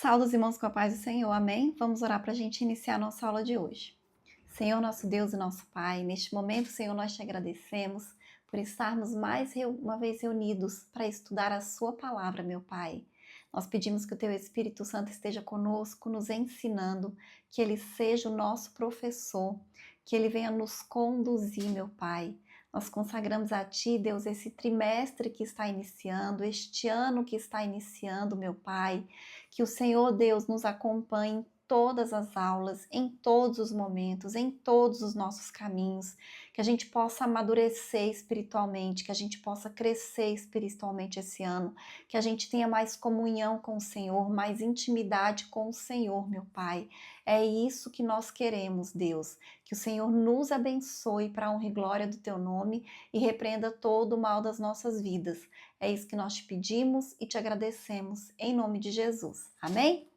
Saúde os irmãos com a paz do Senhor, amém? Vamos orar para a gente iniciar a nossa aula de hoje. Senhor, nosso Deus e nosso Pai, neste momento, Senhor, nós te agradecemos por estarmos mais uma vez reunidos para estudar a Sua palavra, meu Pai. Nós pedimos que o Teu Espírito Santo esteja conosco, nos ensinando, que Ele seja o nosso professor, que Ele venha nos conduzir, meu Pai. Nós consagramos a Ti, Deus, esse trimestre que está iniciando, este ano que está iniciando, meu Pai. Que o Senhor, Deus, nos acompanhe em todas as aulas, em todos os momentos, em todos os nossos caminhos. Que a gente possa amadurecer espiritualmente, que a gente possa crescer espiritualmente esse ano. Que a gente tenha mais comunhão com o Senhor, mais intimidade com o Senhor, meu Pai. É isso que nós queremos, Deus. Que o Senhor nos abençoe para a honra e glória do Teu nome e repreenda todo o mal das nossas vidas. É isso que nós te pedimos e te agradecemos em nome de Jesus. Amém?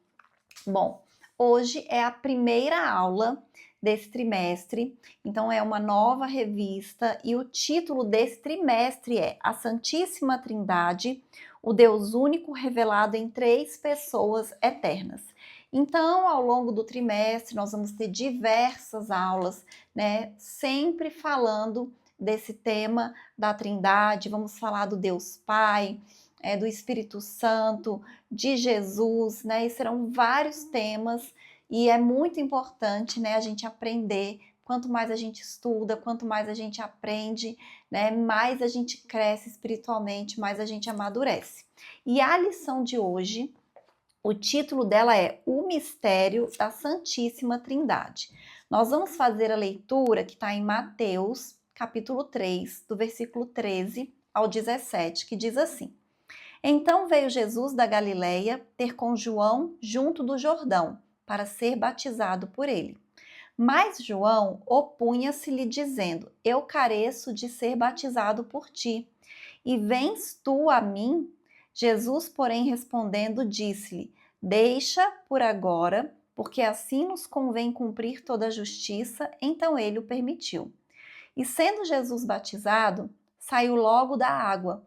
Bom, hoje é a primeira aula desse trimestre, então é uma nova revista e o título desse trimestre é A Santíssima Trindade, o Deus único revelado em três pessoas eternas. Então, ao longo do trimestre, nós vamos ter diversas aulas, né? Sempre falando desse tema da Trindade, vamos falar do Deus Pai, do Espírito Santo, de Jesus, né? E serão vários temas e é muito importante, né, a gente aprender. Quanto mais a gente estuda, quanto mais a gente aprende, né, mais a gente cresce espiritualmente, mais a gente amadurece. E a lição de hoje, o título dela é O Mistério da Santíssima Trindade. Nós vamos fazer a leitura que está em Mateus, capítulo 3, do versículo 13 ao 17, que diz assim: Então veio Jesus da Galileia ter com João junto do Jordão, para ser batizado por ele. Mas João opunha-se-lhe, dizendo: Eu careço de ser batizado por ti, e vens tu a mim? Jesus, porém, respondendo, disse-lhe: Deixa por agora, porque assim nos convém cumprir toda a justiça. Então ele o permitiu. E sendo Jesus batizado, saiu logo da água.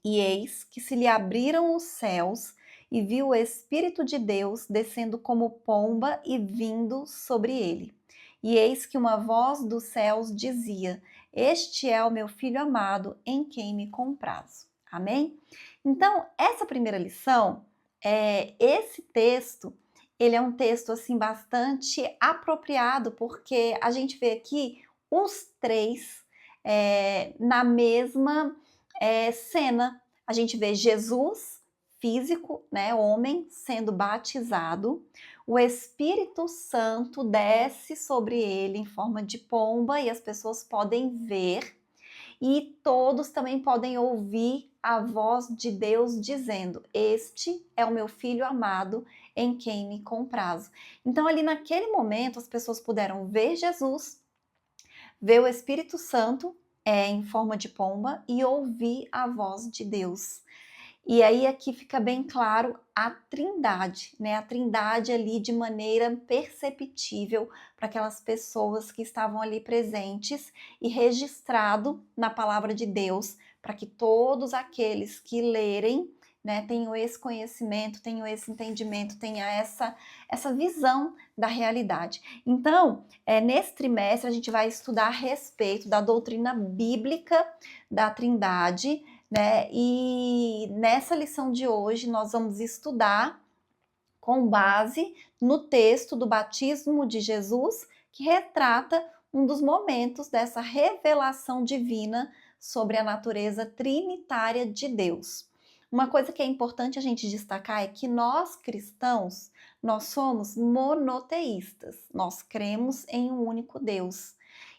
E eis que se lhe abriram os céus, e viu o Espírito de Deus descendo como pomba e vindo sobre ele. E eis que uma voz dos céus dizia: Este é o meu Filho amado, em quem me comprazo. Amém? Então, essa primeira lição, esse texto, ele é um texto assim bastante apropriado, porque a gente vê aqui os três na mesma cena. A gente vê Jesus físico, né, homem, sendo batizado. O Espírito Santo desce sobre ele em forma de pomba e as pessoas podem ver. E todos também podem ouvir a voz de Deus dizendo: Este é o meu Filho amado, em quem me comprazo. Então, ali naquele momento, as pessoas puderam ver Jesus, ver o Espírito Santo em forma de pomba e ouvir a voz de Deus. E aí aqui fica bem claro a trindade, né? A trindade ali de maneira perceptível para aquelas pessoas que estavam ali presentes e registrado na palavra de Deus, para que todos aqueles que lerem, né, tenham esse conhecimento, tenham esse entendimento, tenham essa visão da realidade. Então, nesse trimestre a gente vai estudar a respeito da doutrina bíblica da Trindade, né? E nessa lição de hoje nós vamos estudar com base no texto do batismo de Jesus, que retrata um dos momentos dessa revelação divina sobre a natureza trinitária de Deus. Uma coisa que é importante a gente destacar é que nós cristãos, nós somos monoteístas, nós cremos em um único Deus.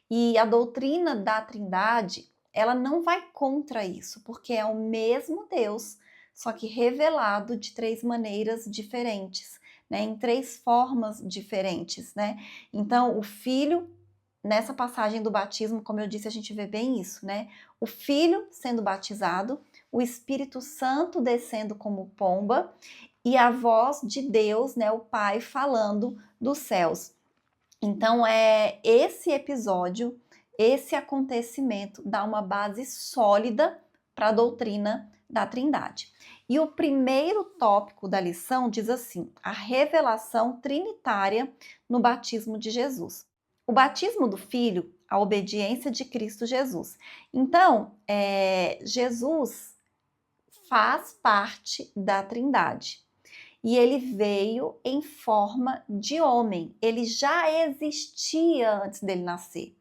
E a doutrina da Trindade, ela não vai contra isso, porque é o mesmo Deus, só que revelado de três maneiras diferentes, né? Em três formas diferentes, né? Então, o Filho, nessa passagem do batismo, como eu disse, a gente vê bem isso, né? O Filho sendo batizado, o Espírito Santo descendo como pomba e a voz de Deus, né? O Pai falando dos céus. Então, esse episódio, esse acontecimento dá uma base sólida para a doutrina da Trindade. E o primeiro tópico da lição diz assim: a revelação trinitária no batismo de Jesus. O batismo do Filho, a obediência de Cristo Jesus. Então, Jesus faz parte da Trindade. E ele veio em forma de homem. Ele já existia antes dele nascer.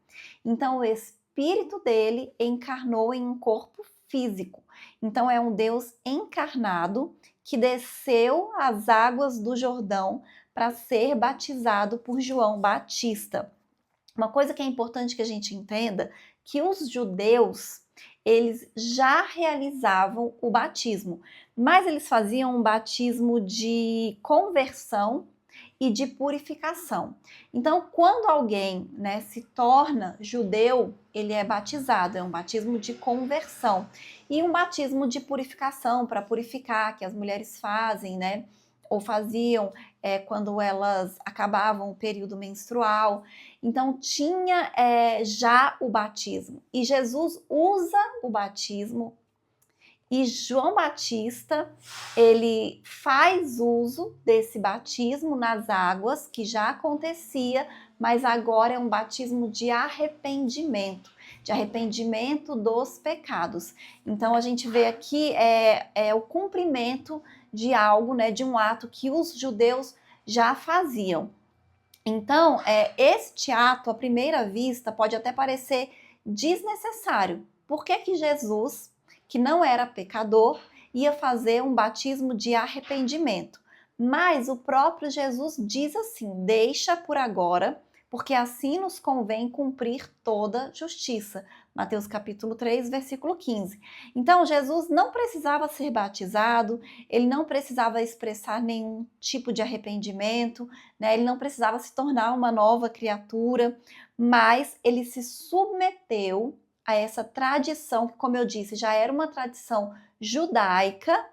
Então, o espírito dele encarnou em um corpo físico. Então, é um Deus encarnado que desceu às águas do Jordão para ser batizado por João Batista. Uma coisa que é importante que a gente entenda, que os judeus, eles já realizavam o batismo, mas eles faziam um batismo de conversão e de purificação. Então, quando alguém, se torna judeu, ele é batizado, é um batismo de conversão e um batismo de purificação, para purificar, que as mulheres fazem, ou faziam quando elas acabavam o período menstrual. Então, tinha já o batismo. E Jesus usa o batismo. E João Batista, ele faz uso desse batismo nas águas, que já acontecia, mas agora é um batismo de arrependimento dos pecados. Então, a gente vê aqui o cumprimento de algo, de um ato que os judeus já faziam. Então, este ato, à primeira vista, pode até parecer desnecessário. Por que Jesus, que não era pecador, ia fazer um batismo de arrependimento? Mas o próprio Jesus diz assim: deixa por agora, porque assim nos convém cumprir toda justiça. Mateus capítulo 3, versículo 15. Então, Jesus não precisava ser batizado, ele não precisava expressar nenhum tipo de arrependimento, ele não precisava se tornar uma nova criatura, mas ele se submeteu a essa tradição, que, como eu disse, já era uma tradição judaica,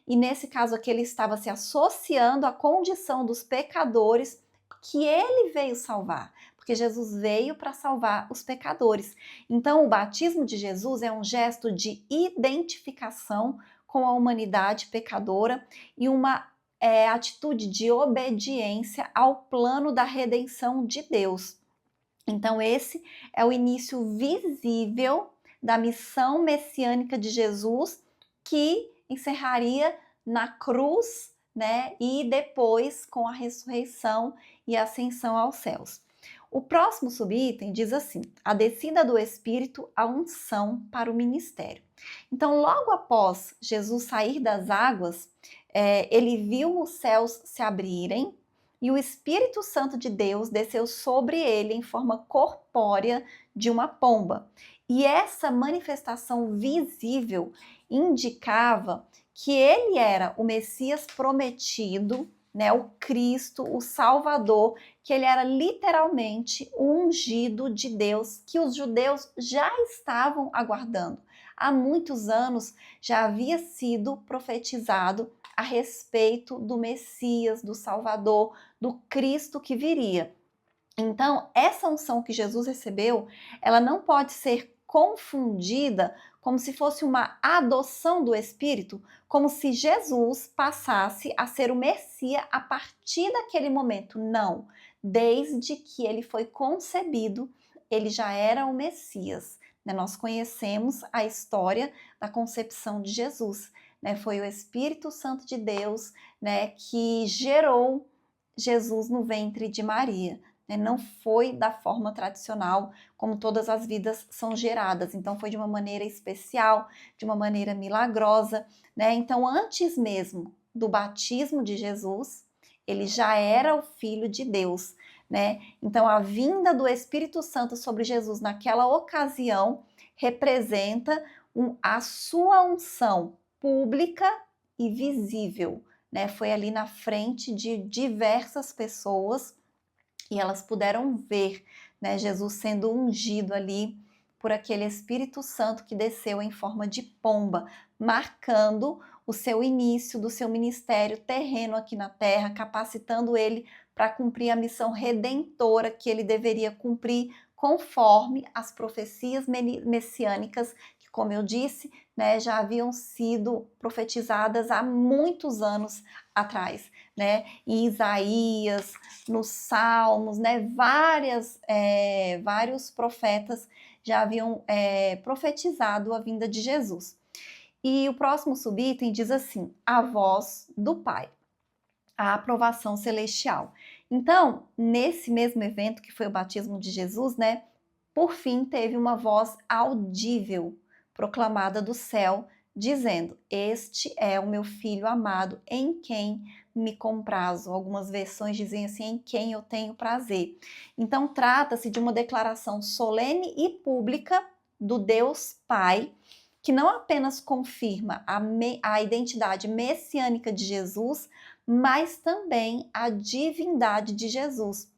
e nesse caso aqui ele estava se associando à condição dos pecadores que ele veio salvar, porque Jesus veio para salvar os pecadores. Então, o batismo de Jesus é um gesto de identificação com a humanidade pecadora e uma atitude de obediência ao plano da redenção de Deus. Então, esse é o início visível da missão messiânica de Jesus, que encerraria na cruz, e depois com a ressurreição e ascensão aos céus. O próximo subitem diz assim: a descida do Espírito, a unção para o ministério. Então, logo após Jesus sair das águas, ele viu os céus se abrirem e o Espírito Santo de Deus desceu sobre ele em forma corpórea de uma pomba. E essa manifestação visível indicava que ele era o Messias prometido, o Cristo, o Salvador, que ele era literalmente o ungido de Deus, que os judeus já estavam aguardando. Há muitos anos já havia sido profetizado a respeito do Messias, do Salvador, do Cristo que viria. Então, essa unção que Jesus recebeu, ela não pode ser confundida como se fosse uma adoção do Espírito, como se Jesus passasse a ser o Messias a partir daquele momento. Não, desde que ele foi concebido, ele já era o Messias. Nós conhecemos a história da concepção de Jesus. Foi o Espírito Santo de Deus, que gerou Jesus no ventre de Maria. Não foi da forma tradicional, como todas as vidas são geradas. Então, foi de uma maneira especial, de uma maneira milagrosa. Então, antes mesmo do batismo de Jesus, ele já era o Filho de Deus. Então, a vinda do Espírito Santo sobre Jesus naquela ocasião representa a sua unção pública e visível. Foi ali na frente de diversas pessoas e elas puderam ver, Jesus sendo ungido ali por aquele Espírito Santo que desceu em forma de pomba, marcando o seu início do seu ministério terreno aqui na terra, capacitando ele para cumprir a missão redentora que ele deveria cumprir conforme as profecias messiânicas, que, como eu disse, né, já haviam sido profetizadas há muitos anos atrás, né? Em Isaías, nos Salmos, né? Vários profetas já haviam profetizado a vinda de Jesus. E o próximo subitem diz assim: a voz do Pai, a aprovação celestial. Então, nesse mesmo evento que foi o batismo de Jesus, né? Por fim, teve uma voz audível proclamada do céu, dizendo: Este é o meu filho amado, em quem me comprazo. Algumas versões dizem assim: em quem eu tenho prazer. Então, trata-se de uma declaração solene e pública do Deus Pai, que não apenas confirma a identidade messiânica de Jesus, mas também a divindade de Jesus.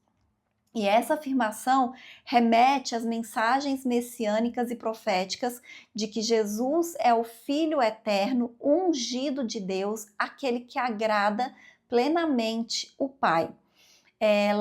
E essa afirmação remete às mensagens messiânicas e proféticas de que Jesus é o Filho eterno, ungido de Deus, aquele que agrada plenamente o Pai.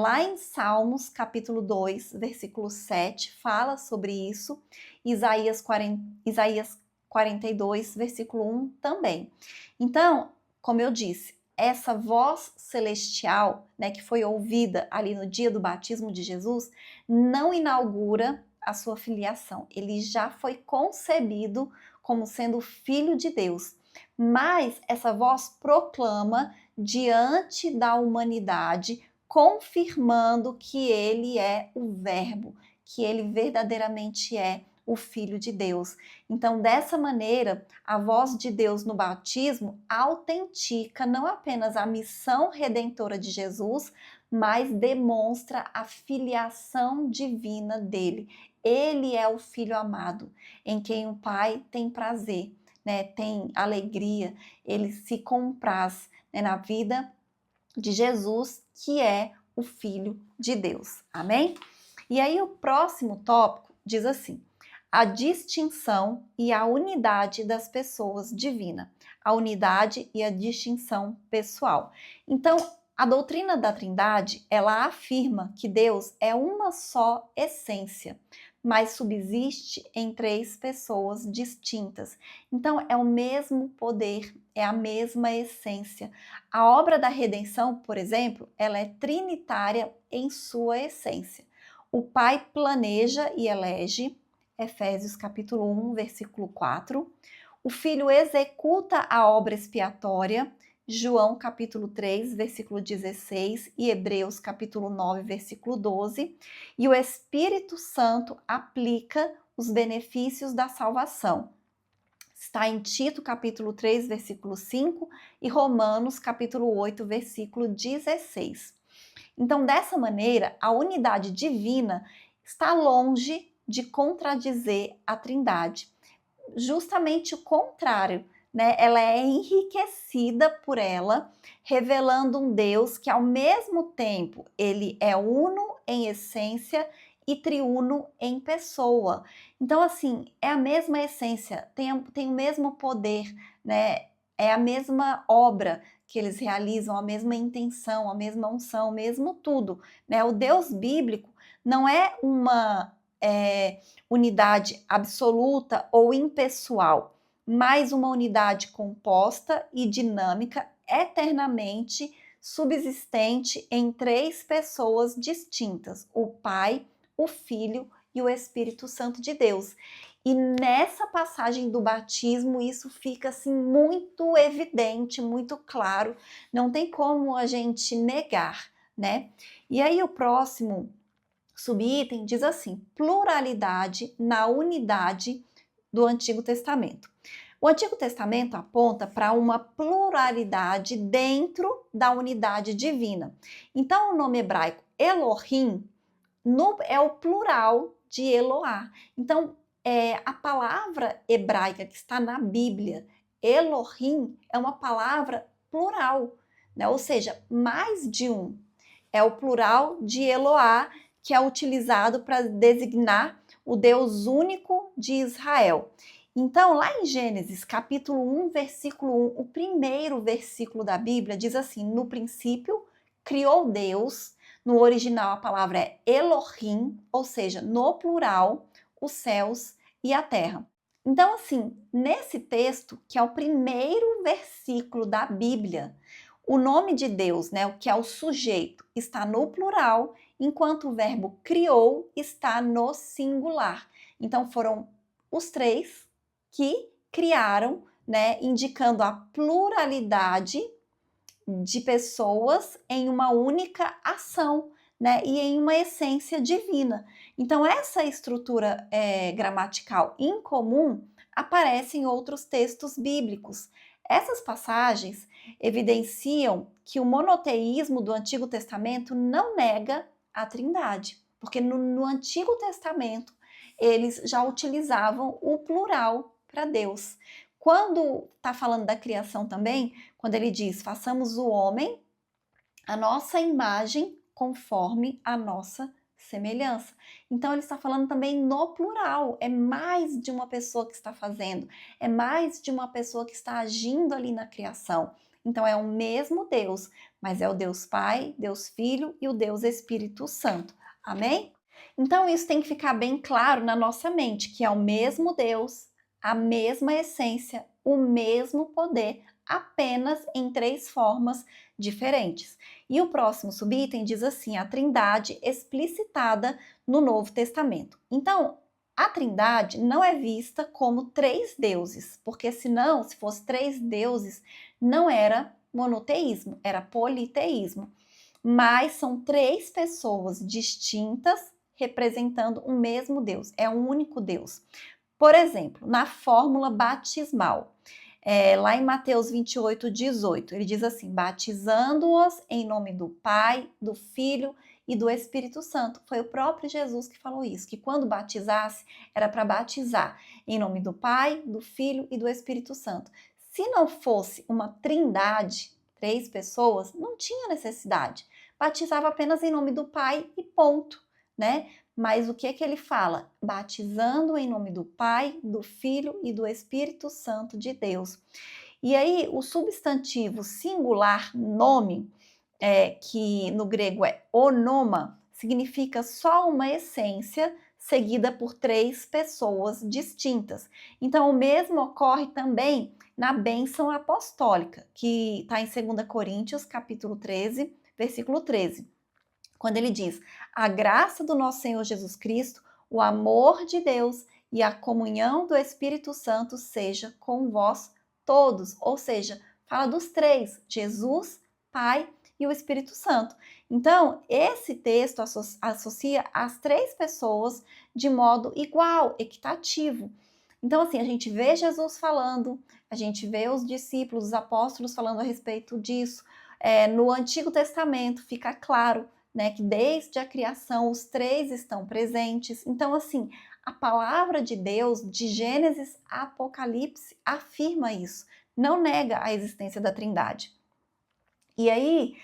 Lá em Salmos, capítulo 2, versículo 7, fala sobre isso. Isaías 42, versículo 1 também. Então, como eu disse, essa voz celestial, né, que foi ouvida ali no dia do batismo de Jesus, não inaugura a sua filiação. Ele já foi concebido como sendo filho de Deus. Mas essa voz proclama diante da humanidade, confirmando que ele é o Verbo, que ele verdadeiramente é o Filho de Deus. Então, dessa maneira, a voz de Deus no batismo autentica não apenas a missão redentora de Jesus, mas demonstra a filiação divina dele. Ele é o Filho amado, em quem o Pai tem prazer, né? Tem alegria, ele se compraz, né, na vida de Jesus, que é o Filho de Deus. Amém? E aí o próximo tópico diz assim: a distinção e a unidade das pessoas divina, a unidade e a distinção pessoal. Então, a doutrina da Trindade, ela afirma que Deus é uma só essência, mas subsiste em três pessoas distintas. Então, é o mesmo poder, é a mesma essência. A obra da redenção, por exemplo, ela é trinitária em sua essência. O Pai planeja e elege, Efésios capítulo 1, versículo 4. O Filho executa a obra expiatória, João capítulo 3, versículo 16 e Hebreus capítulo 9, versículo 12. E o Espírito Santo aplica os benefícios da salvação. Está em Tito capítulo 3, versículo 5 e Romanos capítulo 8, versículo 16. Então, dessa maneira, a unidade divina está longe de contradizer a Trindade. Justamente o contrário, né? Ela é enriquecida por ela, revelando um Deus que, ao mesmo tempo, ele é uno em essência e triuno em pessoa. Então, assim, é a mesma essência, tem o mesmo poder, né? É a mesma obra que eles realizam, a mesma intenção, a mesma unção, o mesmo tudo, né? O Deus bíblico não é uma unidade absoluta ou impessoal, mas uma unidade composta e dinâmica, eternamente subsistente em três pessoas distintas: o Pai, o Filho e o Espírito Santo de Deus. E nessa passagem do batismo isso fica assim muito evidente, muito claro, não tem como a gente negar, né? E aí o próximo subitem diz assim: pluralidade na unidade do Antigo Testamento. O Antigo Testamento aponta para uma pluralidade dentro da unidade divina. Então, o nome hebraico Elohim é o plural de Eloá. Então, a palavra hebraica que está na Bíblia, Elohim, é uma palavra plural, né? Ou seja, mais de um. É o plural de Eloá, que é utilizado para designar o Deus único de Israel. Então, lá em Gênesis, capítulo 1, versículo 1, o primeiro versículo da Bíblia diz assim: no princípio criou Deus. No original a palavra é Elohim, ou seja, no plural, os céus e a terra. Então, assim, nesse texto, que é o primeiro versículo da Bíblia, o nome de Deus, né, o que é o sujeito, está no plural, enquanto o verbo criou está no singular. Então, foram os três que criaram, né, indicando a pluralidade de pessoas em uma única ação, né, e em uma essência divina. Então, essa estrutura gramatical incomum aparece em outros textos bíblicos. Essas passagens evidenciam que o monoteísmo do Antigo Testamento não nega a Trindade, porque no Antigo Testamento eles já utilizavam o plural para Deus. Quando está falando da criação também, quando ele diz, façamos o homem a nossa imagem conforme a nossa semelhança. Então ele está falando também no plural, é mais de uma pessoa que está fazendo, é mais de uma pessoa que está agindo ali na criação. Então é o mesmo Deus, mas é o Deus Pai, Deus Filho e o Deus Espírito Santo. Amém? Então isso tem que ficar bem claro na nossa mente, que é o mesmo Deus, a mesma essência, o mesmo poder, apenas em três formas diferentes. E o próximo subitem diz assim, a Trindade explicitada no Novo Testamento. Então, a Trindade não é vista como três deuses, porque senão, se fosse três deuses, não era monoteísmo, era politeísmo. Mas são três pessoas distintas representando o mesmo Deus, é um único Deus. Por exemplo, na fórmula batismal, lá em Mateus 28, 18, ele diz assim, batizando-os em nome do Pai, do Filho e do Espírito Santo. Foi o próprio Jesus que falou isso, que quando batizasse, era para batizar em nome do Pai, do Filho e do Espírito Santo. Se não fosse uma trindade, três pessoas, não tinha necessidade. Batizava apenas em nome do Pai e ponto, né? Mas o que é que ele fala? Batizando em nome do Pai, do Filho e do Espírito Santo de Deus. E aí, o substantivo singular nome, que no grego é onoma, significa só uma essência seguida por três pessoas distintas. Então, o mesmo ocorre também na bênção apostólica, que está em 2 Coríntios, capítulo 13, versículo 13. Quando ele diz, a graça do nosso Senhor Jesus Cristo, o amor de Deus e a comunhão do Espírito Santo seja com vós todos. Ou seja, fala dos três, Jesus, Pai e o Espírito Santo. Então, esse texto associa as três pessoas de modo igual, equitativo. Então, assim, a gente vê Jesus falando, a gente vê os discípulos, os apóstolos falando a respeito disso. No Antigo Testamento fica claro, né, que desde a criação os três estão presentes. Então, assim, a palavra de Deus, de Gênesis a Apocalipse, afirma isso, não nega a existência da Trindade. E aí,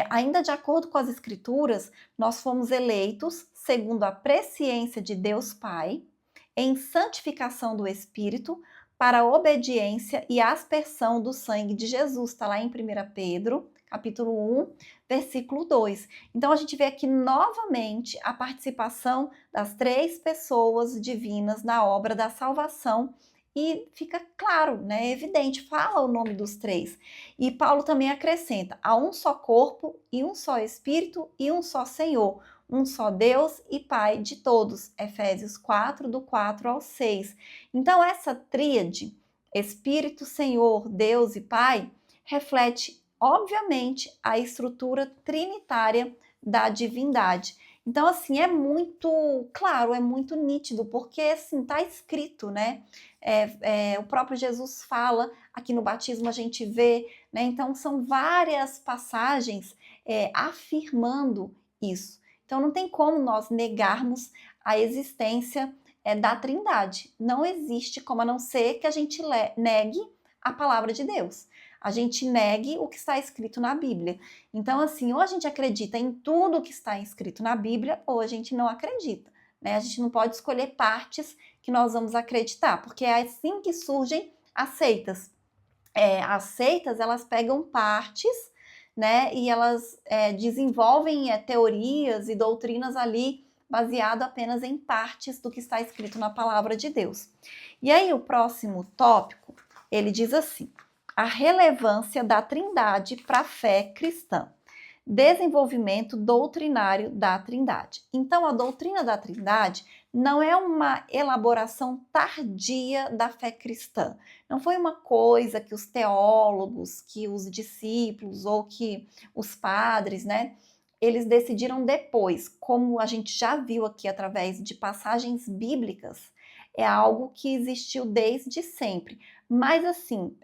ainda de acordo com as Escrituras, nós fomos eleitos segundo a presciência de Deus Pai, em santificação do Espírito, para a obediência e aspersão do sangue de Jesus. Está lá em 1 Pedro, capítulo 1, versículo 2. Então, a gente vê aqui novamente a participação das três pessoas divinas na obra da salvação e fica claro, né, evidente, fala o nome dos três. E Paulo também acrescenta, há um só corpo e um só Espírito e um só Senhor, um só Deus e Pai de todos. Efésios 4, do 4 ao 6. Então, essa tríade, Espírito, Senhor, Deus e Pai, reflete, obviamente, a estrutura trinitária da divindade. Então, assim, é muito claro, é muito nítido, porque, assim, está escrito, né? O próprio Jesus fala, aqui no batismo a gente vê, né? Então, são várias passagens afirmando isso. Então, não tem como nós negarmos a existência da Trindade. Não existe como a não ser que a gente negue a palavra de Deus. A gente negue o que está escrito na Bíblia. Então, assim, ou a gente acredita em tudo que está escrito na Bíblia, ou a gente não acredita, né? A gente não pode escolher partes que nós vamos acreditar, porque é assim que surgem as seitas. As seitas, elas pegam partes, né, e elas desenvolvem teorias e doutrinas ali baseado apenas em partes do que está escrito na palavra de Deus. E aí o próximo tópico, ele diz assim: a relevância da Trindade para a fé cristã. Desenvolvimento doutrinário da Trindade. Então, a doutrina da Trindade não é uma elaboração tardia da fé cristã. Não foi uma coisa que os teólogos, que os discípulos ou que os padres, né, eles decidiram depois. Como a gente já viu aqui através de passagens bíblicas, é algo que existiu desde sempre. Mas assim,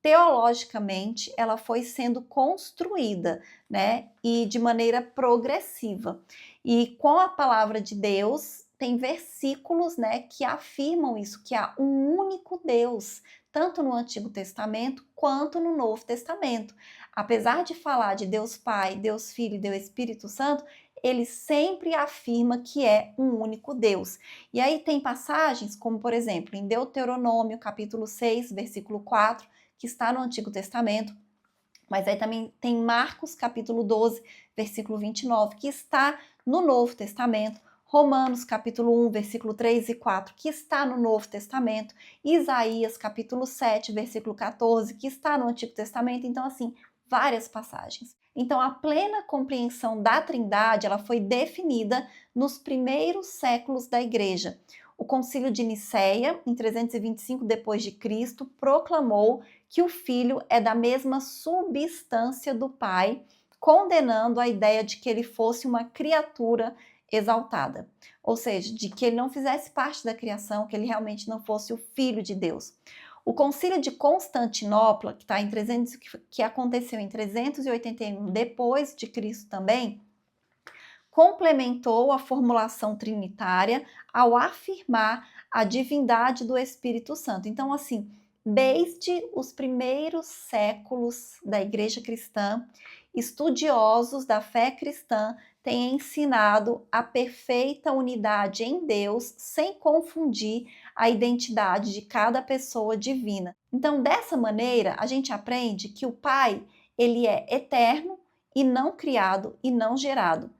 teologicamente, ela foi sendo construída, né? E de maneira progressiva. E com a palavra de Deus, tem versículos, né, que afirmam isso, que há um único Deus, tanto no Antigo Testamento quanto no Novo Testamento. Apesar de falar de Deus Pai, Deus Filho e Deus Espírito Santo, ele sempre afirma que é um único Deus. E aí tem passagens, como por exemplo, em Deuteronômio, capítulo 6, versículo 4, que está no Antigo Testamento, mas aí também tem Marcos capítulo 12, versículo 29, que está no Novo Testamento, Romanos capítulo 1, versículo 3 e 4, que está no Novo Testamento, Isaías capítulo 7, versículo 14, que está no Antigo Testamento, então assim, várias passagens. Então a plena compreensão da Trindade, ela foi definida nos primeiros séculos da Igreja. O Concílio de Nicéia, em 325 d.C., proclamou que o Filho é da mesma substância do Pai, condenando a ideia de que ele fosse uma criatura exaltada, ou seja, de que ele não fizesse parte da criação, que ele realmente não fosse o Filho de Deus. O Concílio de Constantinopla, que aconteceu em 381 depois de Cristo também, complementou a formulação trinitária ao afirmar a divindade do Espírito Santo. Então, assim, desde os primeiros séculos da Igreja Cristã, estudiosos da fé cristã têm ensinado a perfeita unidade em Deus, sem confundir a identidade de cada pessoa divina. Então, dessa maneira, a gente aprende que o Pai, ele é eterno e não criado e não gerado.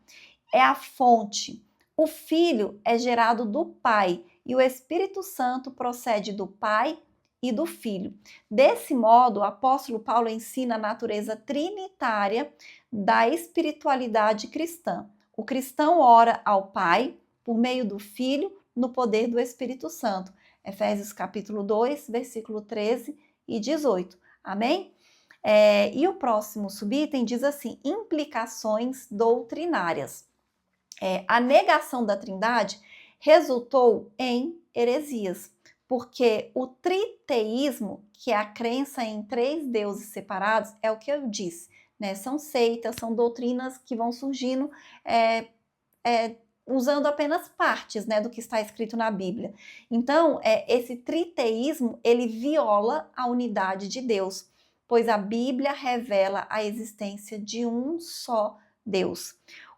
É a fonte. O Filho é gerado do Pai e o Espírito Santo procede do Pai e do Filho. Desse modo, o apóstolo Paulo ensina a natureza trinitária da espiritualidade cristã. O cristão ora ao Pai por meio do Filho no poder do Espírito Santo. Efésios capítulo 2, versículo 13 e 18. Amém? E o próximo subitem diz assim: implicações doutrinárias. A negação da Trindade resultou em heresias, porque o triteísmo, que é a crença em 3 deuses separados, é o que eu disse, né? São seitas, são doutrinas que vão surgindo usando apenas partes, né, do que está escrito na Bíblia. Então, esse triteísmo, ele viola a unidade de Deus, pois a Bíblia revela a existência de um só Deus.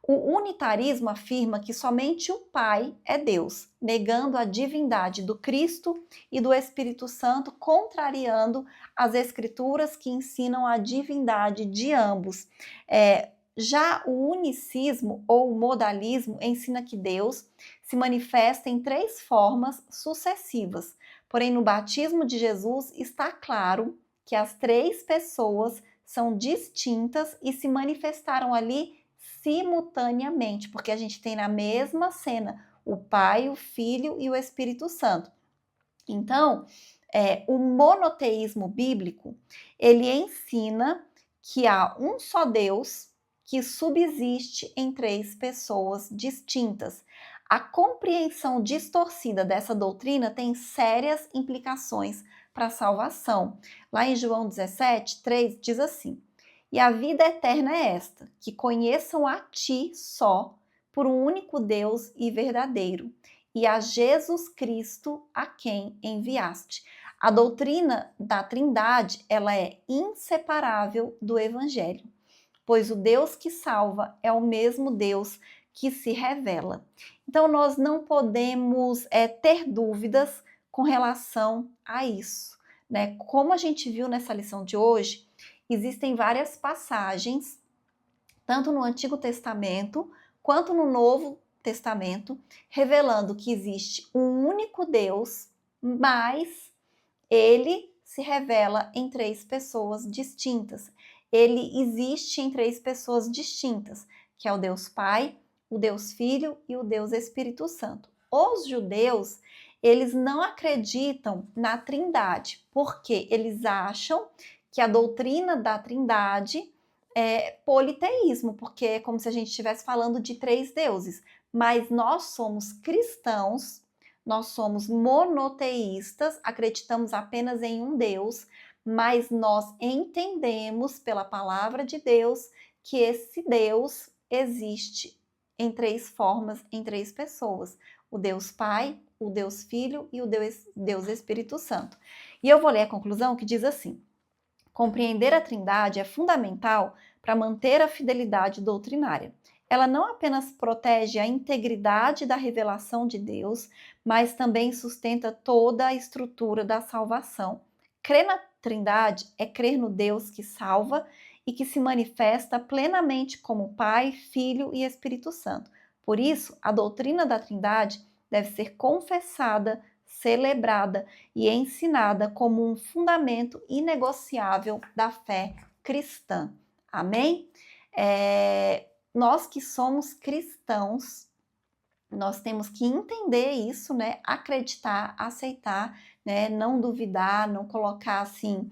O unitarismo afirma que somente o Pai é Deus, negando a divindade do Cristo e do Espírito Santo, contrariando as Escrituras que ensinam a divindade de ambos. Já o unicismo ou modalismo ensina que Deus se manifesta em 3 formas sucessivas. Porém, no batismo de Jesus está claro que as 3 pessoas são distintas e se manifestaram ali simultaneamente, porque a gente tem na mesma cena o Pai, o Filho e o Espírito Santo. Então, o monoteísmo bíblico, ele ensina que há um só Deus que subsiste em 3 pessoas distintas. A compreensão distorcida dessa doutrina tem sérias implicações para a salvação. Lá em João 17, 3, diz assim: e a vida eterna é esta, que conheçam a ti só, por um único Deus e verdadeiro, e a Jesus Cristo, a quem enviaste. A doutrina da Trindade, ela é inseparável do Evangelho, pois o Deus que salva é o mesmo Deus que se revela. Então, nós não podemos ter dúvidas com relação a isso, né? Como a gente viu nessa lição de hoje, existem várias passagens, tanto no Antigo Testamento quanto no Novo Testamento, revelando que existe um único Deus, mas ele se revela em três pessoas distintas. Ele existe em três pessoas distintas, que é o Deus Pai, o Deus Filho e o Deus Espírito Santo. Os judeus, eles não acreditam na Trindade, porque eles acham que a doutrina da Trindade é politeísmo, porque é como se a gente estivesse falando de três deuses. Mas nós somos cristãos, nós somos monoteístas, acreditamos apenas em um Deus, mas nós entendemos pela palavra de Deus que esse Deus existe em três formas, em três pessoas: o Deus Pai, o Deus Filho e o Deus Espírito Santo. E eu vou ler a conclusão que diz assim: compreender a Trindade é fundamental para manter a fidelidade doutrinária. Ela não apenas protege a integridade da revelação de Deus, mas também sustenta toda a estrutura da salvação. Crer na Trindade é crer no Deus que salva e que se manifesta plenamente como Pai, Filho e Espírito Santo. Por isso, a doutrina da Trindade deve ser confessada, celebrada e ensinada como um fundamento inegociável da fé cristã. Amém? Nós que somos cristãos, nós temos que entender isso, né? Acreditar, aceitar, né? Não duvidar, não colocar assim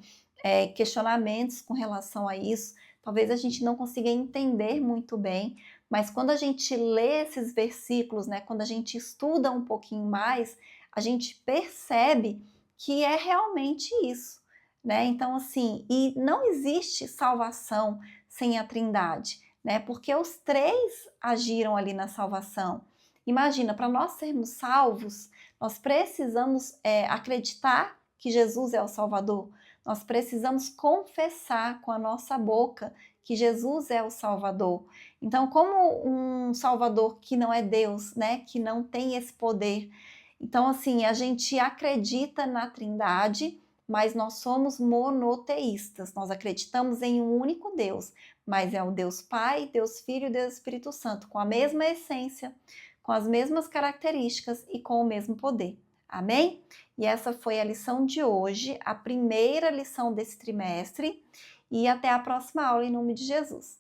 questionamentos com relação a isso. Talvez a gente não consiga entender muito bem, mas quando a gente lê esses versículos, né? Quando a gente estuda um pouquinho mais, a gente percebe que é realmente isso, né? Então, assim, e não existe salvação sem a Trindade, né? Porque os três agiram ali na salvação. Imagina, para nós sermos salvos, nós precisamos acreditar que Jesus é o Salvador. Nós precisamos confessar com a nossa boca que Jesus é o Salvador. Então, como um Salvador que não é Deus, né? Que não tem esse poder. Então, assim, a gente acredita na Trindade, mas nós somos monoteístas. Nós acreditamos em um único Deus, mas é o Deus Pai, Deus Filho e Deus Espírito Santo, com a mesma essência, com as mesmas características e com o mesmo poder. Amém? E essa foi a lição de hoje, a primeira lição desse trimestre. E até a próxima aula, em nome de Jesus.